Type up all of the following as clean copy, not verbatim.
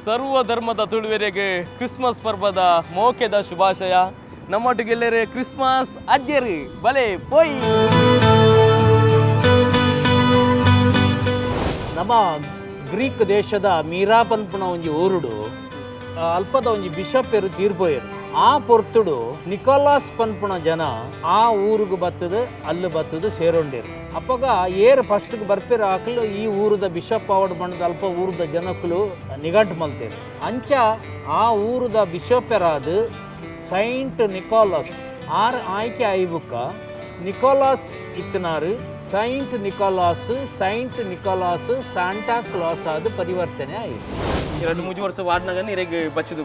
ಸರ್ವ ಧರ್ಮದ ತುಳುವೆರೆಗೆ ಕ್ರಿಸ್ಮಸ್ ಪರ್ವದ ಮೋಕೆದ ಶುಭಾಶಯ. ನಮ್ಮೊಟ್ಟಿಗೆಲ್ಲರೆ ಕ್ರಿಸ್ಮಸ್ ಅಜ್ಜರಿ ಬಲೆ ಪೋಯ್. ನಮ್ಮ ಗ್ರೀಕ್ ದೇಶದ ಮೀರಾ ಪನ್ಪುನ ಒಂಜಿ ಊರುಡು ಅಲ್ಪದ ಒಂಜಿ ಬಿಷಪ್ ಎರು ತೀರ್ಪೋಯರು. ಆ ಪೊರ್ತುಡು ನಿಕೋಲಾಸ್ ಪನ್ಪುನ ಜನ ಆ ಊರುಗು ಬತ್ತದು ಅಲ್ಲಿ ಬತ್ತದು ಸೇರೊಂಡೇರು. ಅಪ್ಪಗ ಏರು ಫಸ್ಟ್ಗೆ ಬರ್ಪೇರು ಆಕಲು ಈ ಊರದ ಬಿಷಪ್ ಅವಡ್ ಬಣ್ಣದ ಅಲ್ಪ ಊರದ ಜನಕ್ಕಲು ನಿಘಂಟು ಮಲ್ತೇರು. ಅಂಚ ಆ ಊರದ ಬಿಷಪ್ ಎರಾದ ಸೈಂಟ್ ನಿಕೋಲಾಸ್ ಆರ್ ಆಯ್ಕೆ ಆಯ್ಬುಕ್ಕ ನಿಕೋಲಾಸ್ ಇತ್ತನಾರು ಸೈಂಟ್ ನಿಕೋಲಾಸ್ ಸಾಂಟಾ ಕ್ಲಾಸ್ ಆದ ಪರಿವರ್ತನೆ ಆಯಿತು. 2-3 ವರ್ಷ ವಾಡ್ನಾಗ ಇರೆಗೆ ಬಚ್ಚದು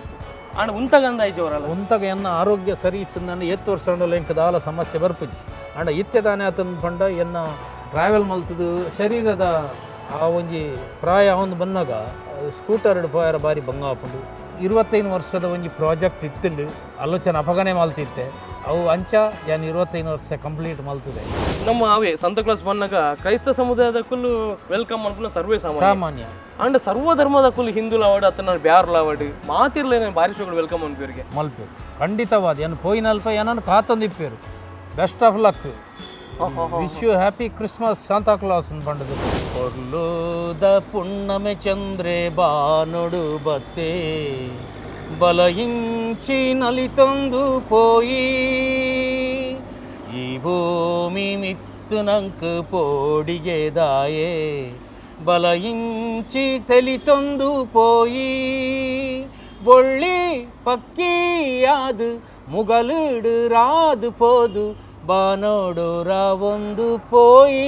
ಆಂಡ ಉಂತಗಂದ ಆಯ್ತವರಲ್ಲ ಉಂತಗ ಎನ್ನ ಆರೋಗ್ಯ ಸರಿ ಇತ್ತು. ನಾನು 7 ವರ್ಷ ಎಂಕ ದಾಲ ಸಮಸ್ಯೆ ಬರ್ಪುಜಿ ಆಂಡ ಇತ್ಯದಾನೆ ಆತನ ಪಂಡ ಎನ್ನ ಟ್ರಾವೆಲ್ ಮಲ್ತದು ಶರೀರದ ಆ ಒಂಜಿ ಪ್ರಾಯ ಒಂದು ಬಂದಾಗ ಸ್ಕೂಟರ್ ಪೋಯರ ಬಾರಿ ಬಂಗ ಹಾಕೊಂಡು 25 ವರ್ಷದ ಒಂಜಿ ಪ್ರಾಜೆಕ್ಟ್ ಇತ್ತಿಂಡು ಆಲೋಚನೆ ಅಪಗನೆ ಮಲ್ತಿತ್ತೆ. ಅವು ಅಂಚ ಏನು 25 ವರ್ಷ ಕಂಪ್ಲೀಟ್ ಮಲ್ತದೆ. ನಮ್ಮ ಅವೇ ಸಂತ ಕ್ಲಾಸ್ ಬಂದಾಗ ಕ್ರೈಸ್ತ ಸಮುದಾಯದ ಕುಲ್ಲು ವೆಲ್ಕಮ್ ಅನ್ಪುನ ಸರ್ವೇ ಸಾಮಾನ್ಯ ಅಂಡ್ ಸರ್ವ ಧರ್ಮದ ಕುಲ್ಲು ಹಿಂದೂ ಲಾವಡ್ ಅತನ ಬ್ಯಾರ್ ಲಾವಡ್ ಮಾತಿರ್ಲೇನೆ ಬಾರಿ ಶೋಗಳು ವೆಲ್ಕಮ್ ಅನ್ಪೇರಿಗೆ ಮಲ್ಪೇರು ಖಂಡಿತವಾದ ಏನು ಪೋಯಿನಲ್ಪ ಏನನ್ನು ಕಾತಂದಿಪ್ಪೇರು. Best of luck, wish you happy Christmas Santa Claus ಪಂಡದು. ಕೊರ್ಲೋದ ಪುಣ್ಣಮೆ ಚಂದ್ರೆ ಬಾನೊಡು ಬತ್ತೆ ಬಲಯಿಂಚಿ ನಲಿತೊಂದು ಪೋಯಿ ಈ ಭೂಮಿ ಮಿತ್ತು ನಂಕ್ ಪೋಡಿಗೆ ದಾಯೆ ಬಲಯಿಂಚಿ ತೆಲಿತೊಂದು ಪೋಯಿ ಬೊಳ್ಳಿ ಪಕ್ಕಿಯಾದು ಮುಗಲುಡು ರಾದು ಪೋದು ಬಾನೋಡು ರಾವೊಂದು ಪೋಯಿ.